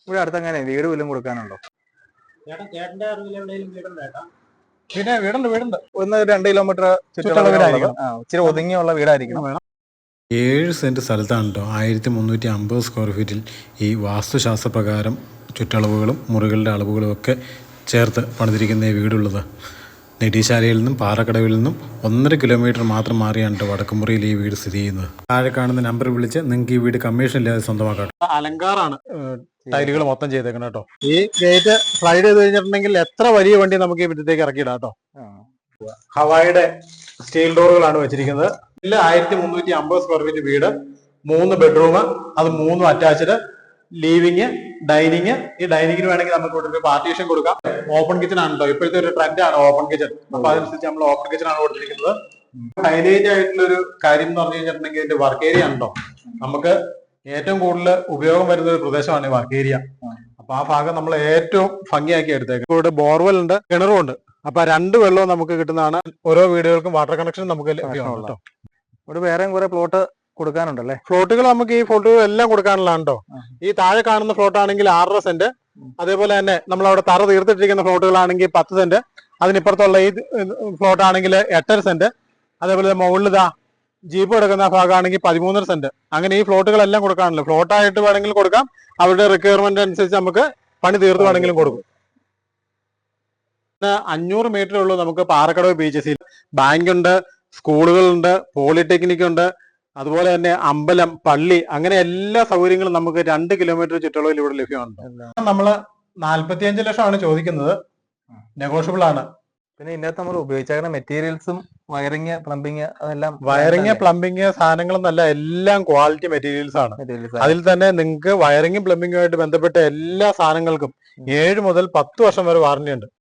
ഇവിടെ അടുത്തങ്ങനെ വീട് വല്ലതും കൊടുക്കാനുണ്ടോ? പിന്നെ വീടുണ്ട്. ഒന്ന് 2 കിലോമീറ്റർ ചുറ്റളവിലായിരിക്കണം. ഇച്ചിരി ഒതുങ്ങിയുള്ള വീടായിരിക്കണം. 7 സെൻറ്റ് സ്ഥലത്താണ് കേട്ടോ 1350 സ്ക്വയർ ഫീറ്റിൽ ഈ വാസ്തുശാസ്ത്രപ്രകാരം ചുറ്റളവുകളും മുറികളുടെ അളവുകളും ഒക്കെ ചേർത്ത് പണിതിരിക്കുന്ന ഈ വീടുള്ളത്. നെടിശാലയിൽ നിന്നും പാറക്കടവിൽ നിന്നും 1.5 കിലോമീറ്റർ മാത്രം മാറിയാണ് കേട്ടോ വടക്കുമുറിയിൽ ഈ വീട് സ്ഥിതി ചെയ്യുന്നത്. താഴെ കാണുന്ന നമ്പർ വിളിച്ച് നിങ്ങൾക്ക് ഈ വീട് കമ്മീഷൻ ഇല്ലാതെ സ്വന്തമാക്കാം. അലങ്കാറാണ് ടൈലുകൾ മൊത്തം ചെയ്തേക്കണം കേട്ടോ. ഈ ഗേറ്റ് സ്ലൈഡ് ചെയ്ത് കഴിഞ്ഞിട്ടുണ്ടെങ്കിൽ എത്ര വലിയ വണ്ടി നമുക്ക് ഈ മുറ്റത്തേക്ക് ഇറക്കിയിടാം കേട്ടോ. ഹവായുടെ സ്റ്റീൽ ഡോറുകളാണ് വെച്ചിരിക്കുന്നത്. 1350 സ്ക്വയർ ഫീറ്റ് വീട്, 3 ബെഡ്റൂം, അത് 3 അറ്റാച്ച്ഡ്, ലിവിങ്, ഡൈനിങ്. ഈ ഡൈനിങ്ങിന് വേണമെങ്കിൽ നമുക്ക് ഇവിടെ ഒരു പാർട്ടീഷൻ കൊടുക്കാം. ഓപ്പൺ കിച്ചൺ ആണല്ലോ ഇപ്പോഴത്തെ ഒരു ട്രെൻഡ് ആണ് ഓപ്പൺ കിച്ചൺ. അപ്പൊ അതനുസരിച്ച് നമ്മൾ ഓപ്പൺ കിച്ചൺ ആണ് കൊടുത്തിരിക്കുന്നത്. ഹൈലൈറ്റ് ആയിട്ടുള്ള ഒരു കാര്യം എന്ന് പറഞ്ഞു കഴിഞ്ഞിട്ടുണ്ടെങ്കിൽ ഇതിന്റെ വർക്ക് ഏരിയ ഉണ്ടോ. നമുക്ക് ഏറ്റവും കൂടുതൽ ഉപയോഗം വരുന്ന ഒരു പ്രദേശമാണ് ഈ വർക്ക് ഏരിയ. അപ്പൊ ആ ഭാഗം നമ്മൾ ഏറ്റവും ഭംഗിയാക്കി എടുത്തേക്കും. ഇവിടെ ബോർവെൽ ഉണ്ട്, കിണറും ഉണ്ട്. അപ്പൊ 2 വെള്ളവും നമുക്ക് കിട്ടുന്നതാണ്. ഓരോ വീടുകൾക്കും വാട്ടർ കണക്ഷൻ നമുക്ക് ലഭ്യമാണ് കേട്ടോ. ഇവിടെ വേറെയും കുറെ പ്ലോട്ട് കൊടുക്കാനുണ്ടല്ലേ? ഫ്ലോട്ടുകൾ നമുക്ക് ഈ ഫ്ലോട്ടുകൾ എല്ലാം കൊടുക്കാനുള്ളതാണ് കേട്ടോ. ഈ താഴെ കാണുന്ന ഫ്ലോട്ട് ആണെങ്കിൽ 6.5 സെന്റ്. അതേപോലെ തന്നെ നമ്മൾ അവിടെ തറ തീർത്തിട്ടിരിക്കുന്ന ഫ്ലോട്ടുകളാണെങ്കിൽ 10 സെന്റ്. അതിനിപ്പുറത്തുള്ള ഈ ഫ്ലോട്ട് ആണെങ്കിൽ 8.5 സെന്റ്. അതേപോലെ മുകളിൽ ജീപ്പ് കിടക്കുന്ന ഭാഗമാണെങ്കിൽ 13 സെന്റ്. അങ്ങനെ ഈ ഫ്ലോട്ടുകളെല്ലാം കൊടുക്കാനുള്ളത്. ഫ്ലോട്ടായിട്ട് വേണമെങ്കിലും കൊടുക്കാം, അവരുടെ റിക്വയർമെന്റ് അനുസരിച്ച് നമുക്ക് പണി തീർത്ത് വേണമെങ്കിലും കൊടുക്കും. 500 മീറ്റർ ഉള്ളൂ നമുക്ക് പാറക്കടവ് ബീച്ച്. ബാങ്ക് ഉണ്ട്, സ്കൂളുകളുണ്ട്, പോളിടെക്നിക് ഉണ്ട്, അതുപോലെ തന്നെ അമ്പലം, പള്ളി, അങ്ങനെ എല്ലാ സൗകര്യങ്ങളും നമുക്ക് 2 കിലോമീറ്റർ ചുറ്റളവിൽ ഇവിടെ ലഭ്യമാണ്. നമ്മള് 45 ലക്ഷമാണ് ചോദിക്കുന്നത്, നെഗോഷ്യബിൾ ആണ്. പിന്നെ ഇതിനകത്ത് നമ്മൾ ഉപയോഗിച്ചേക്കുന്ന മെറ്റീരിയൽസും വയറിങ്, പ്ലംബിങ്, അതെല്ലാം വയറിങ്, പ്ലംബിങ് സാധനങ്ങളെന്നല്ല, എല്ലാം ക്വാളിറ്റി മെറ്റീരിയൽസ് ആണ്. അതിൽ തന്നെ നിങ്ങൾക്ക് വയറിങ്ങും പ്ലംബിങ്ങുമായിട്ട് ബന്ധപ്പെട്ട എല്ലാ സാധനങ്ങൾക്കും 7 മുതൽ 10 വർഷം വരെ വാറന്റി ഉണ്ട്.